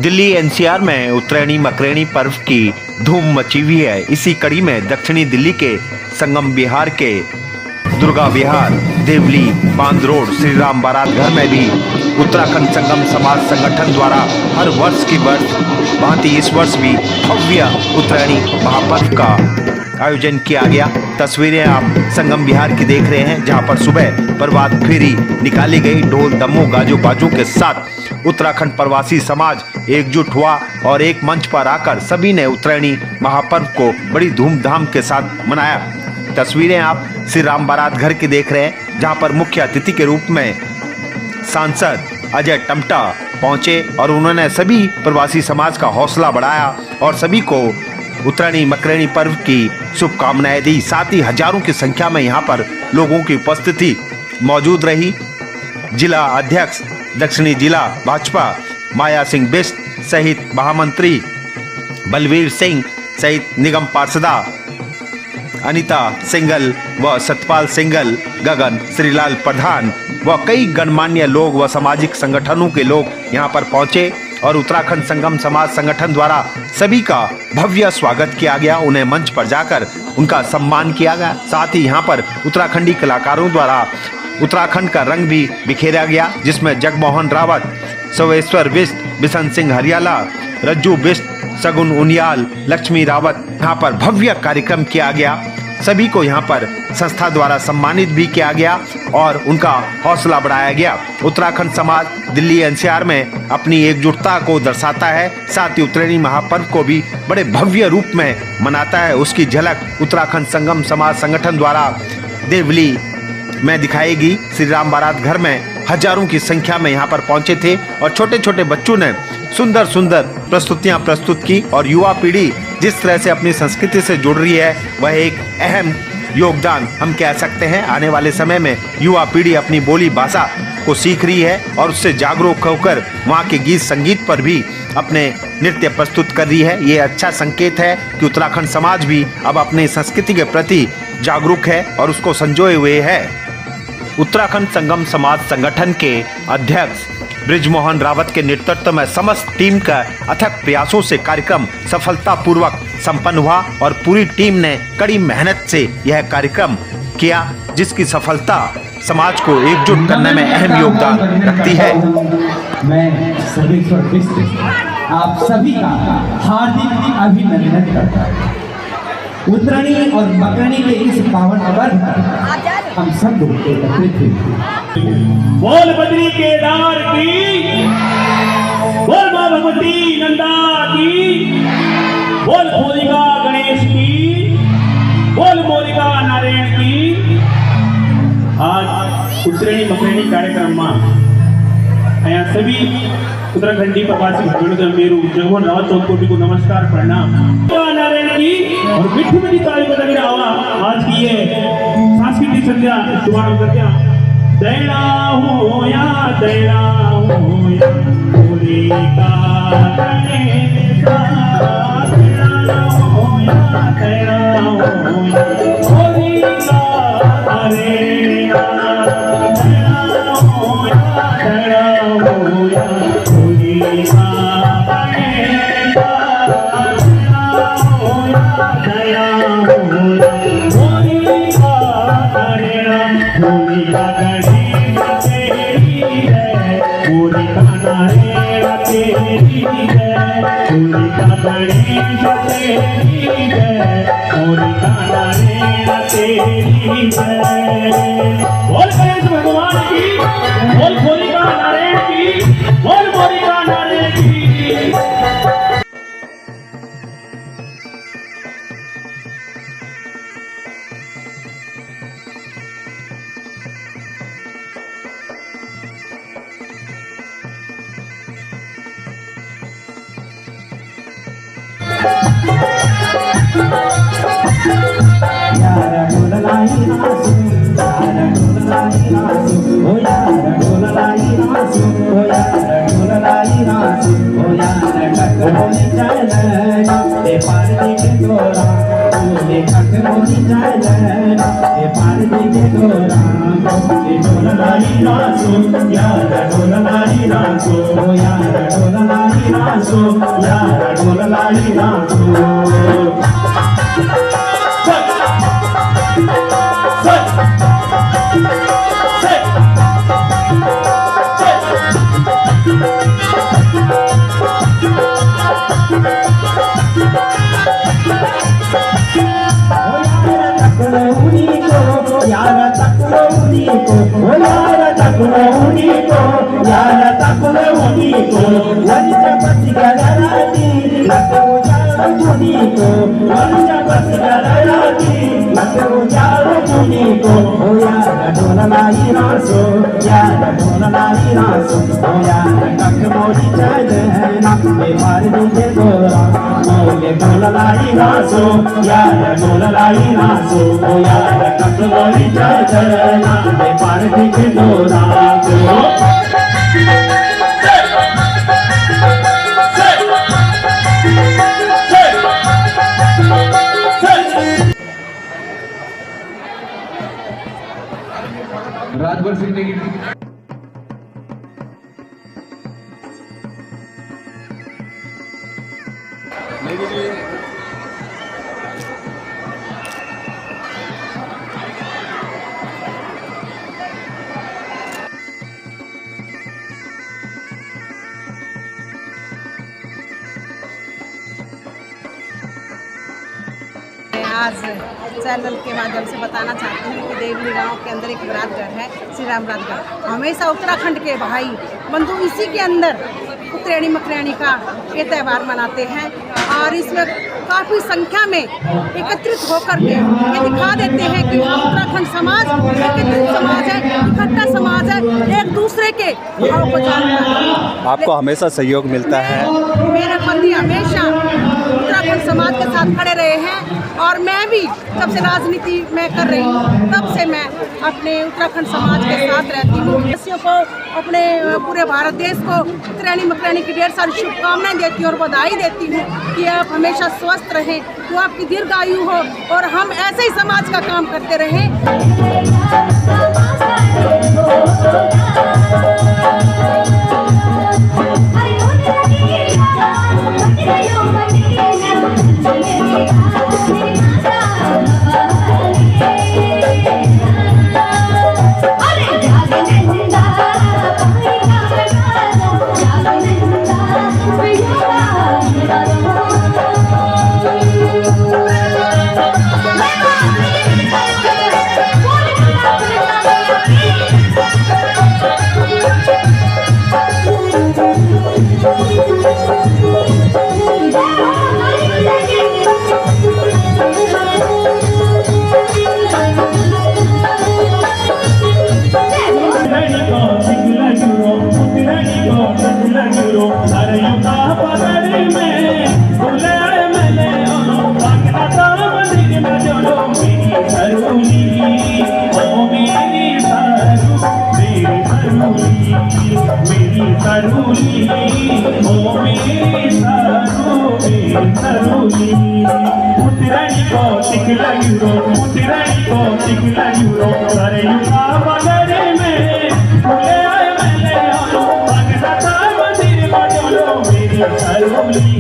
Delhi NCR में उत्तरायणी मकरैनी पर्व की धूम मची हुई है। इसी कड़ी में दक्षिणी दिल्ली के संगम विहार के दुर्गा विहार, देवली, बांध रोड, श्री राम बारात घर में भी उत्तराखंड संगम समाज संगठन द्वारा हर वर्ष की भांति इस वर्ष भी भव्य उत्तरायणी महापर्व का आयोजन किया गया। तस्वीरें आप संगम विहार की देख रहे हैं, जहां पर सुबह प्रभात फेरी निकाली गई। ढोल दमों गाजो बाजों के साथ उत्तराखंड प्रवासी समाज एकजुट हुआ और एक मंच पर आकर सभी ने उत्तरायणी महापर्व को बड़ी धूमधाम के साथ मनाया। तस्वीरें आप श्री राम बारात घर की देख रहे हैं, जहां पर मुख्य अतिथि के रूप में सांसद अजय टम्टा पहुंचे और उन्होंने सभी प्रवासी समाज का हौसला बढ़ाया और सभी को उत्तरायणी मकरैनी पर्व की शुभकामनाएं दी। साथ ही हजारों की संख्या में यहां पर लोगों की उपस्थिति मौजूद रही। जिला अध्यक्ष दक्षिणी जिला भाजपा माया सिंह बिष्ट सहित महामंत्री बलवीर सिंह सहित निगम पार्षदा अनीता सिंघल व सतपाल सिंघल, गगन, श्रीलाल प्रधान व कई गणमान्य लोग व सामाजिक संगठनों के लोग यहां पर पहुंचे और उत्तराखंड संगम समाज संगठन द्वारा सभी का भव्य स्वागत किया गया। उन्हें मंच पर जाकर उनका सम्मान किया गया। साथ ही यहां पर उत्तराखंडी कलाकारों द्वारा उत्तराखंड का रंग भी बिखेरा गया, जिसमें जगमोहन रावत, सवेश्वर बिष्ट, बिशन सिंह हरियाला, रज्जू बिष्ट, सगुन उनियाल, लक्ष्मी रावत, यहाँ पर भव्य कार्यक्रम किया गया। सभी को यहाँ पर संस्था द्वारा सम्मानित भी किया गया और उनका हौसला बढ़ाया गया। उत्तराखंड समाज दिल्ली एनसीआर में अपनी एकजुटता को दर्शाता है, साथ ही उत्तरायणी महापर्व को भी बड़े भव्य रूप में मनाता है। उसकी झलक उत्तराखंड संगम समाज संगठन द्वारा देवली में दिखाएगी। श्री राम बारात घर में हजारों की संख्या में यहाँ पर पहुंचे थे और छोटे छोटे बच्चों ने सुंदर सुंदर प्रस्तुतियां प्रस्तुत की और युवा पीढ़ी जिस तरह से अपनी संस्कृति से जुड़ रही है, वह एक अहम योगदान हम कह सकते हैं। आने वाले समय में युवा पीढ़ी अपनी बोली भाषा को सीख रही है और उससे जागरूक होकर वहाँ के गीत संगीत पर भी अपने नृत्य प्रस्तुत कर रही है। ये अच्छा संकेत है कि उत्तराखंड समाज भी अब अपनी संस्कृति के प्रति जागरूक है और उसको संजोए हुए है। उत्तराखंड संगम समाज संगठन के अध्यक्ष ब्रिजमोहन रावत के नेतृत्व में समस्त टीम का अथक प्रयासों से कार्यक्रम सफलतापूर्वक संपन्न हुआ और पूरी टीम ने कड़ी मेहनत से यह कार्यक्रम किया, जिसकी सफलता समाज को एकजुट करने में अहम योगदान रखती है। मैं सवेश्वर बिष्ट आप सभी का हार्दिक अभिनंदन करता हूँ। उत्तरायणी और मकरैनी के इस पावन पर्व पर हम सब लोग एकत्रित हुए। बोल बद्री केदार की, बोल मां भगवती नंदा की, बोल मोरिका गणेश की, बोल मोरिका नारायण की। आज उत्तरायणी मकरैनी कार्यक्रम में अँ सभी उत्तराखंडी प्रवासी भाइयों मेरू जगमोहन रावत चौकोटी को नमस्कार प्रणाम। नारायण की और मिठी मिठी ताली बजाकर आवा आज की ये सांस्कृतिक संध्या शुभारंभ करते हैं। दैना हो या मोरिका गणेश, दैना हो या मोरिका नारायण, दैना हो या बोल गणेश भगवान की, बोल मोरिका नारायण की, बोल मोरिका नारायण की। यारा ढोललाई नाचो, यारा ढोललाई नाचो, ओ यारा ढोललाई नाचो, ओ यारा ढोललाई नाचो, ओ यारा ककरोली चलन ते पार देखे तोरा, तूने ककरोली चलन ते पार देखे तोरा, ते ढोललाई नाचो यार ढोललाई नाचो ओ यार ढोललाई नाचो यार ढोललाई नाचो यार तकलो उनी को यार तकलो उनी को वंच बच गराती लगो जाओ उनी को वंच बच गराती लगो जाओ उनी को ओ यार ढोललाई नाचो यार ढोललाई नाचो ओ यार कक मोरी चले ना बे मार दे गोरा मोले ढोललाई नाचो यार ढोललाई नाचो ओ यार कक मोरी चले ना बे मार दे गोरा राजभर सिंह ने आज चैनल के माध्यम से बताना चाहती हूँ कि देवली गांव के अंदर एक बरातगढ़ है, श्री राम बरातगढ़। हमेशा उत्तराखंड के भाई बंधु इसी के अंदर उत्तरायणी मकरायणी का ये त्यौहार मनाते हैं और इसमें काफ़ी संख्या में एकत्रित होकर के ये दिखा देते हैं कि उत्तराखंड समाज एकत्रित समाज है, इकट्ठा समाज है, एक दूसरे के भाव को जानता है। आपको हमेशा सहयोग मिलता है? मेरे पति हमेशा उत्तराखंड समाज के साथ खड़े रहे हैं और मैं भी जब से राजनीति में कर रही हूँ तब से मैं अपने उत्तराखंड समाज के साथ रहती हूँ। देशवासियों को, अपने पूरे भारत देश को उत्तरायणी मकरायणी की ढेर सारी शुभकामनाएं देती हूँ और बधाई देती हूँ कि आप हमेशा स्वस्थ रहें, तो आपकी दीर्घायु हो और हम ऐसे ही समाज का काम करते रहें। उत्तरायणी को टिकला यूरो, उत्तरायणी को टिकला यूरो, सारे युवा बगड़े में फूले आए मेले आलो, भगता मंदिर बजलो मेरी सरूली,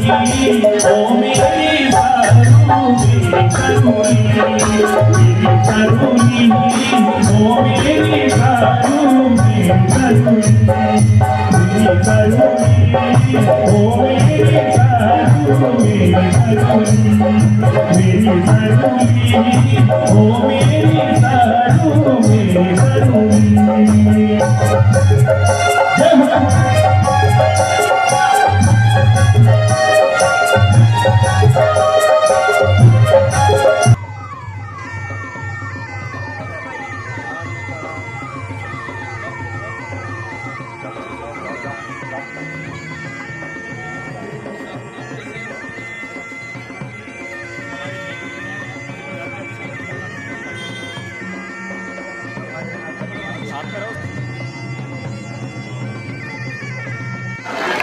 ओ मेरी सरूली, मेरी सरूली, ओ मेरी सरूली, सरूली, मेरी सरूली, ओ मेरी सरूली, मेरी सरूली, ओ मेरी सरूली, सरूली। जय हो।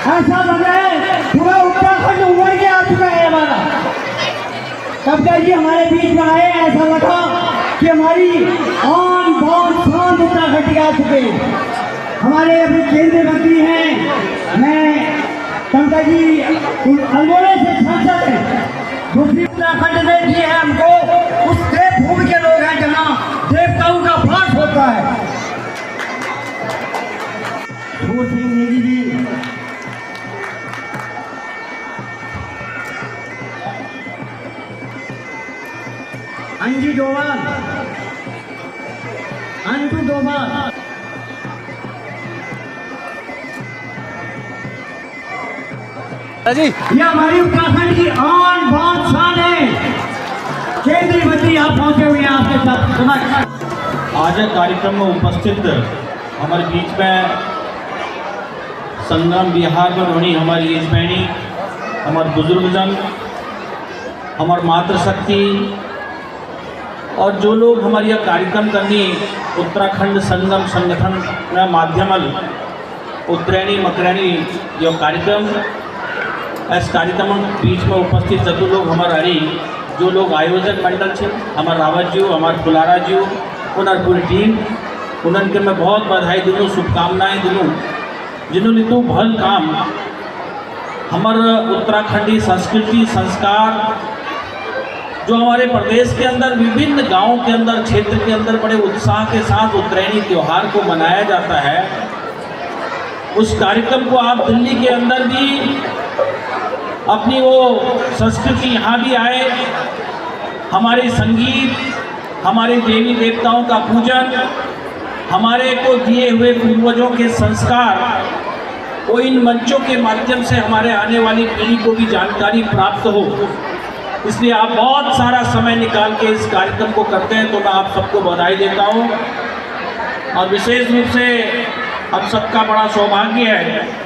ऐसा लग रहा है पूरा उत्तराखंड उमड़ के आ चुका है हमारा। कब्जा जी हमारे बीच में आए, ऐसा लगा कि हमारी आन बान शान उत्तराखंड का जा चुके। हमारे अभी केंद्रीय मंत्री हैं, मैं टमटा जी अल्मोड़े से सांसद हैं, दूसरी उत्तराखंड से दिए हैं हमको। उस देवभूमि के लोग हैं जहाँ देवताओं का वास होता है। भूर सिंह नेगी जी, अंजू डोभाल, अंजू डोभाल, जी ये हमारी उत्तराखंड की आन बान शान है। केंद्रीय मंत्री आप पहुंचे हुए हैं आपके साथ। आज कार्यक्रम में उपस्थित हमारे बीच में संगम बिहार में रोनी हमारी यजमानी, हमारे बुजुर्गजन, हमार मातृशक्ति और जो लोग हमारे यह कार्यक्रम करनी उत्तराखंड संगम संगठन में माध्यमल उत्तरायणी मकरायणी यह कार्यक्रम इस कार्यक्रम बीच में उपस्थित जब लोग हमारे हरी जो लोग आयोजक मंडल से हमारे रावत जी हमारे फुलारा जी उनकी पूरी टीम उनके मैं बहुत बधाई दूँ, शुभकामनाएं दूँ जिन्होंने तो भल काम हमारे उत्तराखंडी संस्कृति संस्कार जो हमारे प्रदेश के अंदर विभिन्न गांवों के अंदर क्षेत्र के अंदर बड़े उत्साह के साथ उत्तरायणी त्यौहार को मनाया जाता है। उस कार्यक्रम को आप दिल्ली के अंदर भी अपनी वो संस्कृति यहाँ भी आए, हमारे संगीत, हमारे देवी देवताओं का पूजन, हमारे को दिए हुए पूर्वजों के संस्कार वो इन मंचों के माध्यम से हमारे आने वाली पीढ़ी को भी जानकारी प्राप्त हो। इसलिए आप बहुत सारा समय निकाल के इस कार्यक्रम को करते हैं, तो मैं आप सबको बधाई देता हूँ। और विशेष रूप से हम सबका बड़ा सौभाग्य है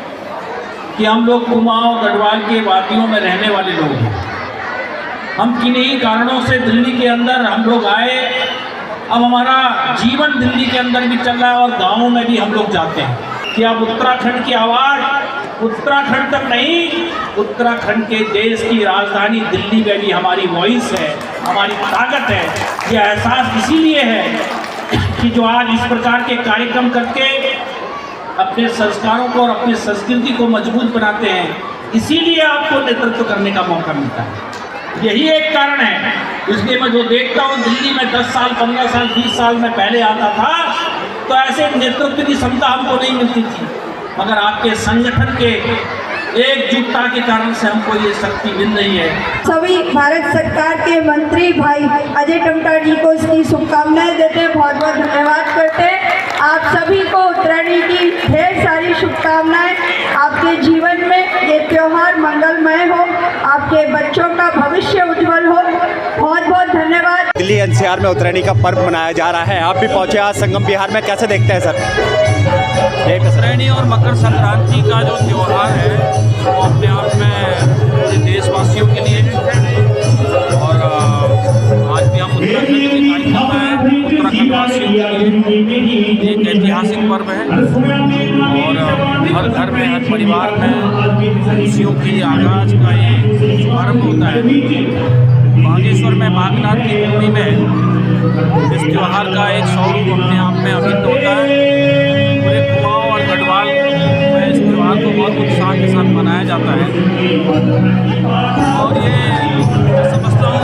कि हम लोग कुमाऊं गढ़वाल के वादियों में रहने वाले लोग हैं। हम किन्हीं कारणों से दिल्ली के अंदर हम लोग आए, अब हमारा जीवन दिल्ली के अंदर भी चल रहा है और गाँवों में भी हम लोग जाते हैं कि अब उत्तराखंड की आवाज़ उत्तराखंड तक नहीं, उत्तराखंड के देश की राजधानी दिल्ली में भी हमारी वॉइस है, हमारी ताकत है। ये एहसास इसीलिए है कि जो आज इस प्रकार के कार्यक्रम करके अपने संस्कारों को और अपनी संस्कृति को मजबूत बनाते हैं, इसीलिए आपको नेतृत्व करने का मौका मिलता है। यही एक कारण है। इसलिए मैं जो देखता हूँ दिल्ली में 10 साल 15 साल 20 साल में पहले आता था तो ऐसे नेतृत्व की क्षमता हमको नहीं मिलती थी, मगर आपके संगठन के एकजुटता के कारण से हमको ये शक्ति मिल रही है। सभी भारत सरकार के मंत्री भाई अजय टमटा जी को इसकी शुभकामनाएं देते हैं, बहुत बहुत धन्यवाद करते हैं। आप सभी को उत्तरायणी की ढेर सारी शुभकामनाएं। आपके जीवन में ये त्योहार मंगलमय हो, आपके बच्चों का भविष्य उज्जवल हो। बहुत बहुत धन्यवाद। दिल्ली एनसीआर में उत्तरायणी का पर्व मनाया जा रहा है, आप भी पहुंचे आज संगम बिहार में, कैसे देखते हैं सर? उत्तरायणी और मकर संक्रांति का जो त्यौहार है वो अपने आप में देशवासियों के लिए और आज भी हम उत्तराखंड के कार्यक्रम में उत्तराखंड वासियों के लिए एक ऐतिहासिक पर्व है और हर घर में हर परिवार में खुशियों की आगाज का ये शुभारम्भ होता है। बागेश्वर में बागनाथ की भूमि में इस त्यौहार का एक स्वरूप अपने आप में अभिन्न होता है। पूरे कुमाऊं और गढ़वाल में इस त्यौहार को बहुत उत्साह के साथ मनाया जाता है और ये मैं समझता हूँ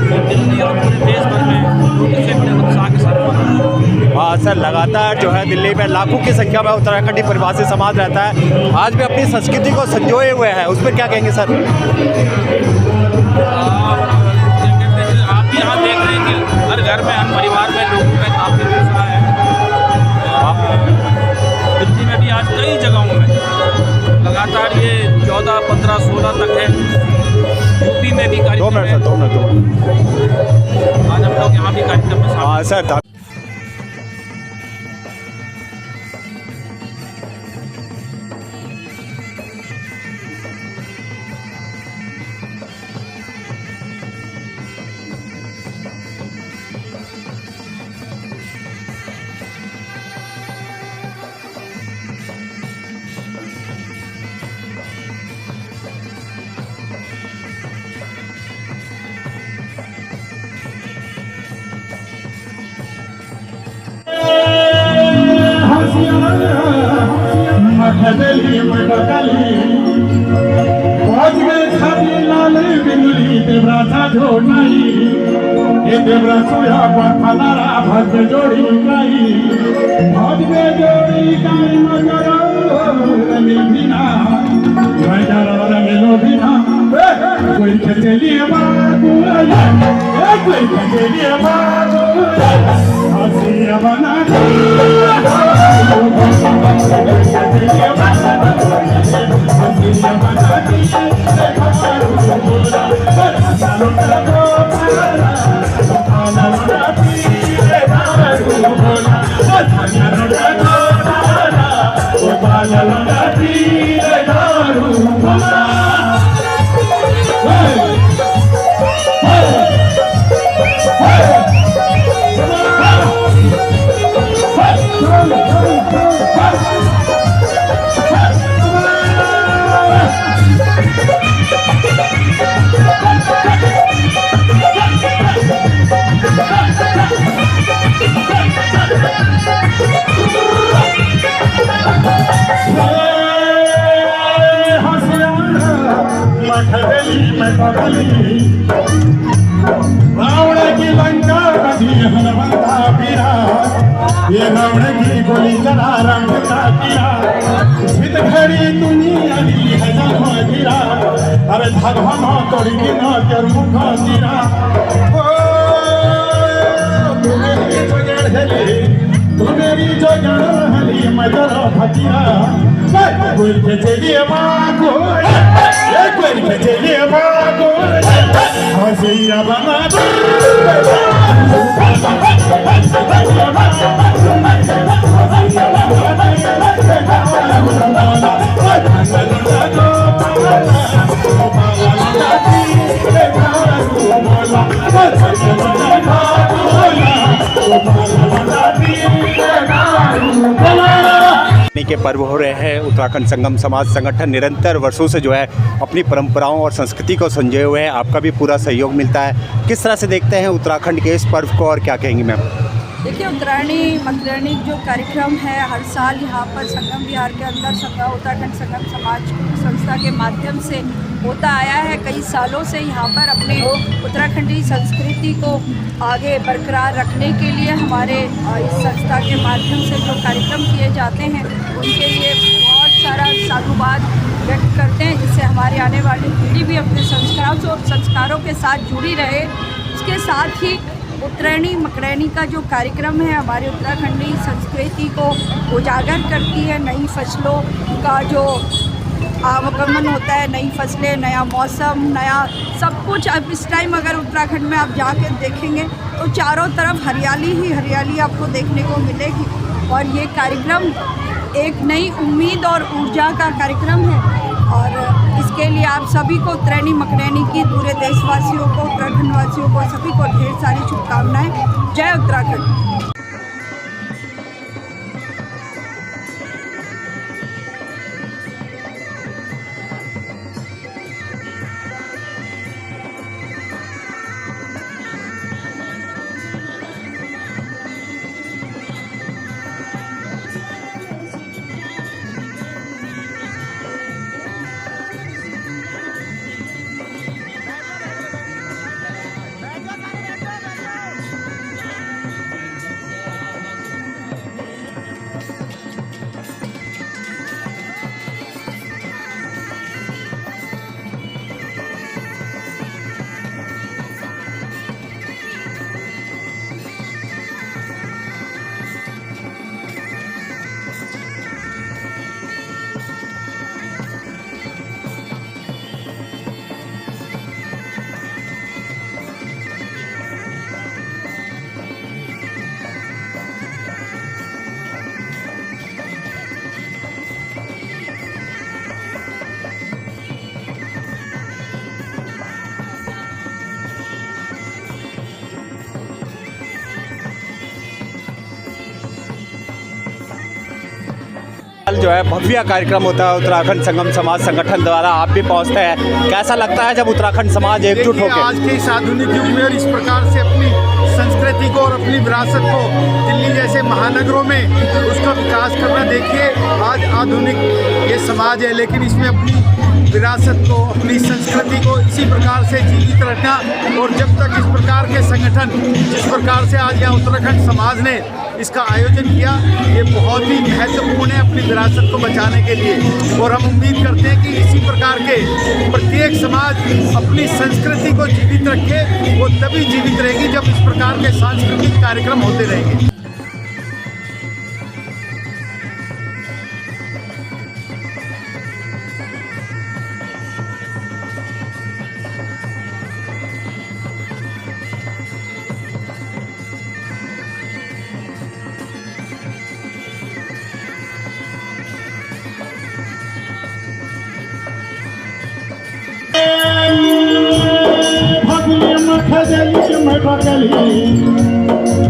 कि दिल्ली और पूरे देश भर में लोग इसे बड़े उत्साह के साथ मनाते हैं। हाँ सर, लगातार जो है दिल्ली में लाखों की संख्या में उत्तराखंडी प्रवासी समाज रहता है, आज भी अपनी संस्कृति को संजोए हुए है, उस पर क्या कहेंगे सर? आप भी यहाँ देख रहे हैं कि हर घर में हर परिवार में लोगों में काफ़ी उत्साह है। दिल्ली में भी आज कई जगहों में लगातार ये 14, 15, 16 तक है। यूपी में भी कार्यक्रम है। 2 मिनट आज हम लोग यहाँ भी कार्यक्रम में हाँ सर। मठदेली मटकली भोज में छाती लाल बिंदुली देवराचा जोड़नाई ये देवरा सोया पथनारा भज जोड़ी गाई भोज में जोड़ी गाई मगर बिना बजार रंगलो बिना कोई चली बाबू कोई चली बाबू हसिया बना रावण की लंका कभी हनुमंता पीरा ये रावण की गोली चला रंगता किया हित घड़ी दुनिया दी है जन्म गिरा अरे भगवान तोड़ी गिना कर मुख गिरा तू मेरी जगड़ हली मैं जरा फकीरा कोई के चलिए माँ को कोई के चलिए माँ को हसिया बना के पर्व हो रहे हैं। उत्तराखंड संगम समाज संगठन निरंतर वर्षों से जो है अपनी परंपराओं और संस्कृति को संजोए हुए हैं। आपका भी पूरा सहयोग मिलता है। किस तरह से देखते हैं उत्तराखंड के इस पर्व को और क्या कहेंगी मैम? देखिए, उत्तरायणी मकरायणी जो कार्यक्रम है हर साल यहाँ पर संगम विहार के अंदर उत्तराखंड संगम समाज संस्था के माध्यम से होता आया है। कई सालों से यहाँ पर अपने उत्तराखंडी संस्कृति को आगे बरकरार रखने के लिए हमारे इस संस्था के माध्यम से जो कार्यक्रम किए जाते हैं उनके लिए बहुत सारा साधुवाद व्यक्त करते हैं, जिससे हमारे आने वाली पीढ़ी भी अपने संस्कारों के साथ जुड़ी रहे। उसके साथ ही उत्तरायणी मकरायणी का जो कार्यक्रम है हमारे उत्तराखंडी संस्कृति को उजागर करती है। नई फसलों का जो आगमन होता है, नई फसलें, नया मौसम, नया सब कुछ। अब इस टाइम अगर उत्तराखंड में आप जाकर देखेंगे तो चारों तरफ हरियाली ही हरियाली आपको देखने को मिलेगी। और ये कार्यक्रम एक नई उम्मीद और ऊर्जा का कार्यक्रम है और इसके लिए आप सभी को उत्तरायणी मकरायणी की पूरे देशवासियों को, उत्तराखंड वासियों को, सभी को ढेर सारी शुभकामनाएं। जय उत्तराखंड। जो है भव्य कार्यक्रम होता है उत्तराखंड संगम समाज संगठन द्वारा, आप भी पहुंचते हैं। कैसा लगता है जब उत्तराखंड समाज एकजुट होकर आज के इस आधुनिक युग में इस प्रकार से अपनी संस्कृति को और अपनी विरासत को दिल्ली जैसे महानगरों में उसका विकास करना। देखिए आज आधुनिक ये समाज है, लेकिन इसमें अपनी विरासत को, अपनी संस्कृति को इसी प्रकार से जीवित रखना। और जब तक इस प्रकार के संगठन, जिस प्रकार से आज यहाँ उत्तराखंड समाज ने इसका आयोजन किया, ये बहुत ही महत्वपूर्ण है अपनी विरासत को बचाने के लिए। और हम उम्मीद करते हैं कि इसी प्रकार के प्रत्येक समाज अपनी संस्कृति को जीवित रखे। वो तभी जीवित रहेगी जब इस प्रकार के सांस्कृतिक कार्यक्रम होते रहेंगे।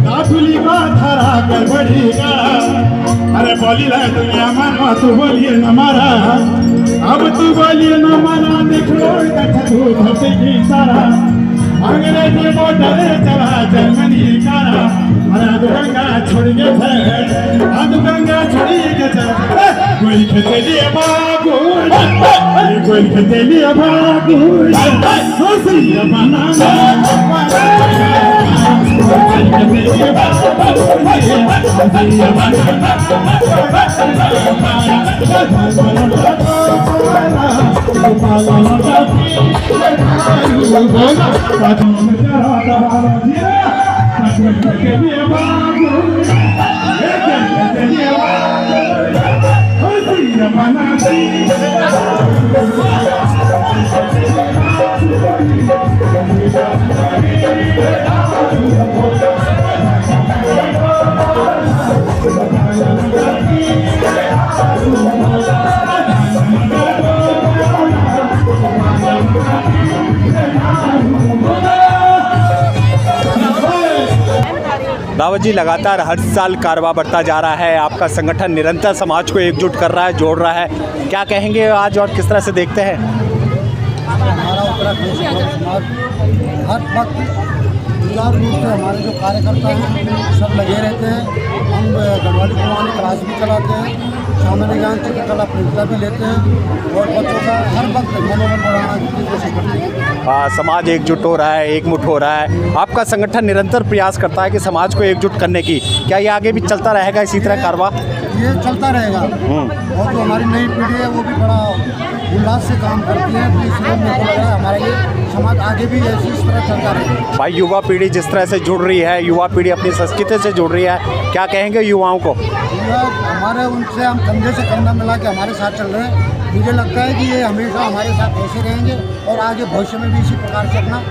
काठुली का धरा गड़बड़ी का, अरे बोली ला दुनिया मानो तू बोलिए न मारा, अब तू बोलिए न मारा, देखो धरती सारा अंग्रेजी बॉर्डर चला जर्मनी कारा, अरे दुगंगा छोड़ के थे, दुगंगा छोड़ी के थे, कोई खेते लिए बाबू, कोई खेते लिए बाबू, हंसी बनाना रावत जी, लगातार हर साल कारवां बढ़ता जा रहा है, आपका संगठन निरंतर समाज को एकजुट कर रहा है, जोड़ रहा है, क्या कहेंगे आज और किस तरह से देखते हैं? हमारा उत्तराखंड समाज हर वक्त सुचारू रूप से हमारे जो कार्यकर्ता हैं सब लगे रहते हैं। हम गढ़वाली कुमानी क्लास भी चलाते हैं, सामान्य ज्ञान चित्रकला प्रतियोगिता भी लेते हैं और बच्चों का हर वक्त मनोबल बढ़ाने की कोशिश करते हैं। समाज एकजुट हो रहा है, एकमुठ हो रहा है, आपका संगठन निरंतर प्रयास करता है कि समाज को एकजुट करने की, क्या ये आगे भी चलता रहेगा इसी तरह कारवां? ये चलता रहेगा और जो हमारी नई पीढ़ी है वो भी बड़ा उल्लास से काम करती है, तो इसलिए मेरे को लग रहा है हमारा ये समाज आगे भी ऐसी इस तरह चलता रहेगा। भाई, युवा पीढ़ी जिस तरह से जुड़ रही है, युवा पीढ़ी अपनी संस्कृति से जुड़ रही है, क्या कहेंगे युवाओं को? हमारे उनसे हम कंधे से कंधा मिला के हमारे साथ चल रहे हैं। मुझे लगता है कि ये हमेशा हमारे साथ ऐसे रहेंगे और आगे भविष्य में भी इसी प्रकार से अपना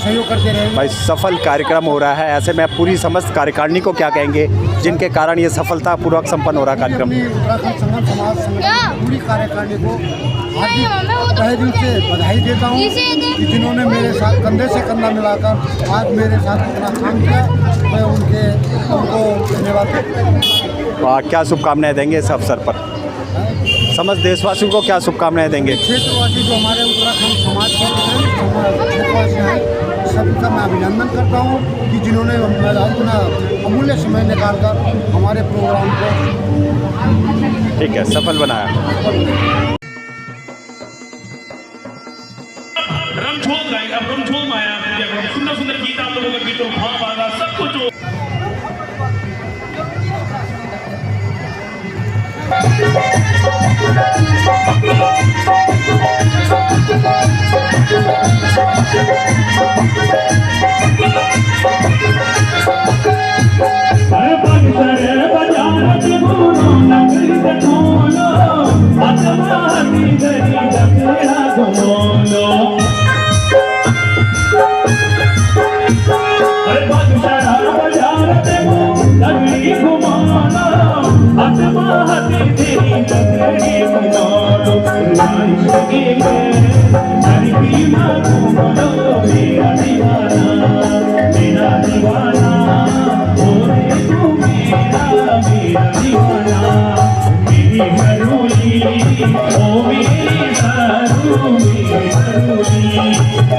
सहयोग करते रहेंगे। भाई, सफल कार्यक्रम हो रहा है, ऐसे में पूरी समस्त कार्यकारिणी को क्या कहेंगे जिनके कारण ये सफलतापूर्वक संपन्न हो रहा कार्यक्रम? उत्तराखंड संगम समाज संगठन पूरी कार्यकारिणी को हार्दिक तहे दिल से बधाई देता हूँ कि जिन्होंने मेरे साथ कंधे से कंधा मिलाकर आज मेरे साथ अपना काम किया। मैं उनको धन्यवाद देता हूँ। क्या शुभकामनाएं देंगे इस अवसर पर? समस्त देशवासियों को क्या शुभकामनाएं देंगे? क्षेत्रवासी जो हमारे उत्तराखंड समाज के क्षेत्रवासी हैं सभी का मैं अभिनंदन करता हूँ कि जिन्होंने अपना अमूल्य समय निकालकर हमारे प्रोग्राम को ठीक है सफल बनाया। रमझोम गाएगा, रमझोम आया, सुंदर सुंदर गीत आप लोगों के बीचों भाव आगा सब कुछ हो।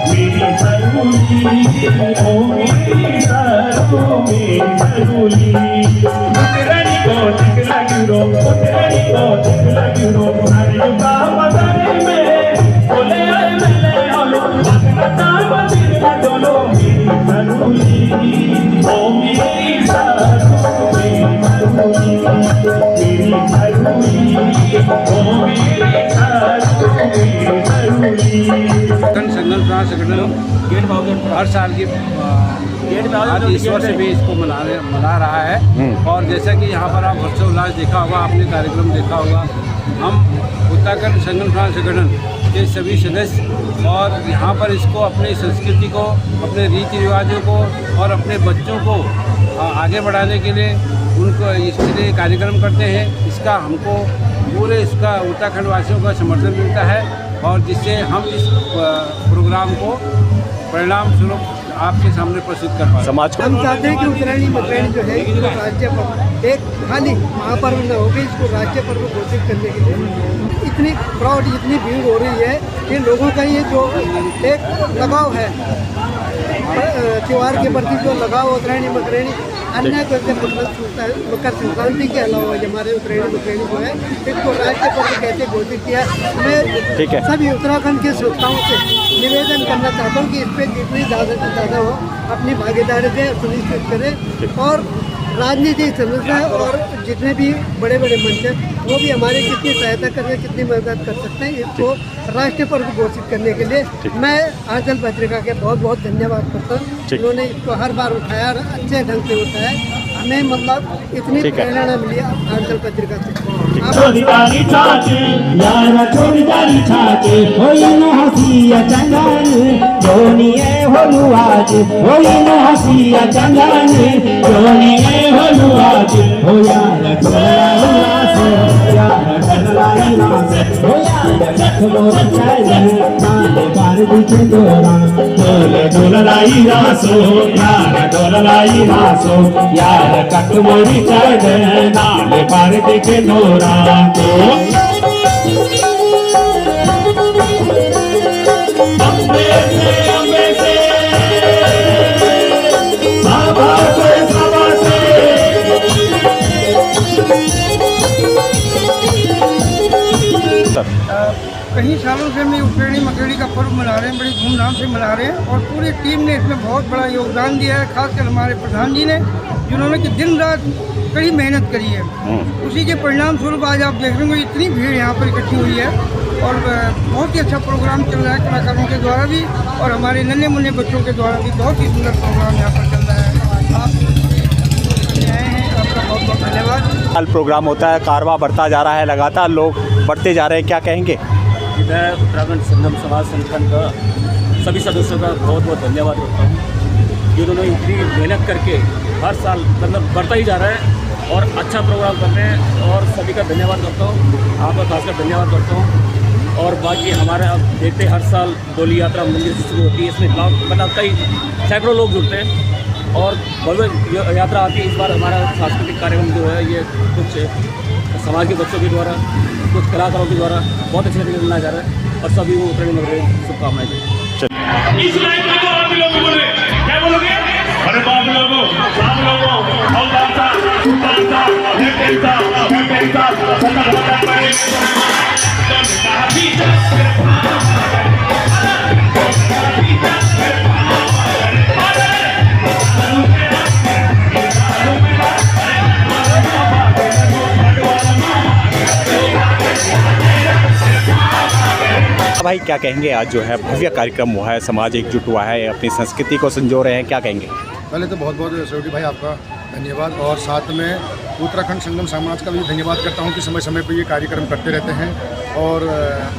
मेरी सरूली ओ मेरी सरूली उतरनी को ठीक लगी रो उतरनी को ठीक लगी रो तुम्हारी जुटा बदले में बोले आए मिले आलो बता बदिल में डोलो मेरी सरूली ओ मेरी सरूली मेरी सरूली ओ मेरी सरूली संगम प्रांत संगठन हर साल की आज इस वर्ष भी इसको मना रहा है। और जैसा कि यहाँ पर आप हर्षोल्लास देखा होगा, आपने कार्यक्रम देखा होगा, हम उत्तराखंड संगम प्रांत संगठन के सभी सदस्य और यहाँ पर इसको अपनी संस्कृति को, अपने रीति रिवाजों को और अपने बच्चों को आगे बढ़ाने के लिए उनको इसके लिए कार्यक्रम करते हैं। इसका हमको पूरे इसका उत्तराखंड वासियों का समर्थन मिलता है और जिससे हम इस प्रोग्राम को परिणाम स्वरूप आपके सामने प्रस्तुत कर पाए। हम चाहते हैं कि उत्तरायणी मकरायणी जो है इसको राज्य पर्व एक खाली महापर्व न होकर इसको राज्य पर्व घोषित करने के लिए इतनी क्राउड, इतनी भीड़ हो रही है कि लोगों का ये जो एक लगाव है त्योहार के प्रति, जो लगाव उत्तरायणी मकरायणी अन्य मकर संक्रांति के अलावा हमारे उत्तरायणी मकरायणी जो है इसको राज्य पर्व कैसे घोषित किया। मैं सभी उत्तराखंड के श्रोताओं से निवेदन करना चाहता हूँ कि इस पर जितनी ज़्यादा हो अपनी भागीदारी से सुनिश्चित करें और राजनीतिक समस्या और जितने भी बड़े बड़े मंच हैं वो भी हमारी कितनी सहायता कर रहे हैं, कितनी मदद कर सकते हैं इसको राष्ट्रीय पर्व घोषित करने के लिए। मैं आंचल पत्रिका के बहुत बहुत धन्यवाद करता हूँ, उन्होंने इसको हर बार उठाया और अच्छे ढंग से उठाया। हमें मतलब इतनी प्रेरणा मिली आंचल पत्रिका से। छोड़दारी छाचे यार छोड़दारी छाचे होई न हसिया चंदन जोनिए होलु आज होई न हसिया चंदन जोनिए होलु आज हो यार छोड़लाई नास हो यार छोड़ चलन माले बार दिखे दोरा डोले डोलाई नासो यार डोलाई नासो यार कट मोरी चढ़ नाले बार दिखे दोरा कई सालों से हम उत्तरायणी मकरायणी का पर्व मना रहे हैं, बड़ी धूमधाम से मना रहे हैं और पूरी टीम ने इसमें बहुत बड़ा योगदान दिया है। खासकर हमारे प्रधान जी ने, जिन्होंने कि दिन रात कड़ी मेहनत करी है, उसी के परिणाम स्वरूप आज आप देख रहे हो इतनी भीड़ यहाँ पर इकट्ठी हुई है और बहुत ही अच्छा प्रोग्राम चल रहा है कलाकारों के द्वारा भी और हमारे नन्हे मुन्ने बच्चों के द्वारा भी बहुत ही सुंदर प्रोग्राम यहाँ पर चल रहा है। आप आए हैं, आपका बहुत बहुत धन्यवाद। प्रोग्राम होता है, कारवां बढ़ता जा रहा है, लगातार लोग बढ़ते जा रहे हैं, क्या कहेंगे? मैं उत्तराखंड संगम समाज संगठन का सभी सदस्यों का बहुत बहुत धन्यवाद करता हूँ, जिन्होंने इतनी मेहनत करके हर साल मतलब बढ़ता ही जा रहा है और अच्छा प्रोग्राम कर रहे हैं और सभी का धन्यवाद करता हूँ, आपका खासकर धन्यवाद करता हूँ। और बाकी हमारे अब देखते हर साल डोली यात्रा मंदिर से शुरू होती है, इसमें मतलब कई सैकड़ों लोग जुड़ते हैं और भव्य यात्रा आती है। इस बार हमारा सांस्कृतिक कार्यक्रम जो है ये कुछ समाज के बच्चों के द्वारा, कुछ कलाकारों के द्वारा बहुत अच्छे तरीके से मनाया जा रहा है और सभी को उत्तरायणी मकरायणी शुभकामनाएं। इस लाइन में तो आप लोग बोले क्या बोलोगे? अरे बाप लोगों और दाता सुल्तानता नेता कैप्टनता सदा बता पाए तो काफी भाई क्या कहेंगे? आज जो है भव्य कार्यक्रम हुआ है, समाज एकजुट हुआ है, अपनी संस्कृति को संजो रहे हैं, क्या कहेंगे? पहले तो बहुत बहुत सेवटी भाई आपका धन्यवाद और साथ में उत्तराखंड संगम समाज का भी धन्यवाद करता हूं कि समय समय पर ये कार्यक्रम करते रहते हैं और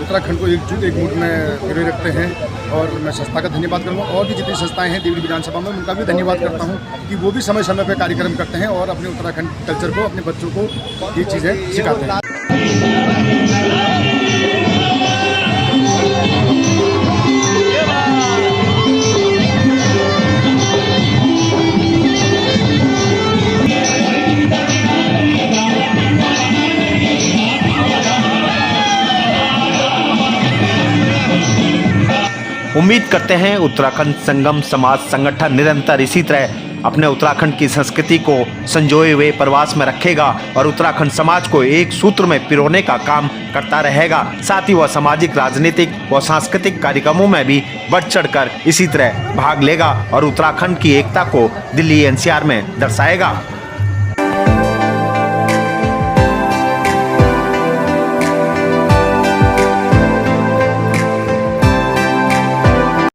उत्तराखंड को एक मुठ में गिरे रखते हैं। और मैं संस्था का धन्यवाद करूँगा और भी जितनी संस्थाएं हैं देवली विधानसभा में उनका भी धन्यवाद करता हूँ कि वो भी समय समय पर कार्यक्रम करते हैं और अपने उत्तराखंड कल्चर को, अपने बच्चों को ये चीज़ें सिखाते हैं। उम्मीद करते हैं उत्तराखंड संगम समाज संगठन निरंतर इसी तरह अपने उत्तराखंड की संस्कृति को संजोए हुए प्रवास में रखेगा और उत्तराखंड समाज को एक सूत्र में पिरोने का काम करता रहेगा। साथ ही वह सामाजिक, राजनीतिक व सांस्कृतिक कार्यक्रमों में भी बढ़ चढ़कर इसी तरह भाग लेगा और उत्तराखंड की एकता को दिल्ली NCR में दर्शाएगा।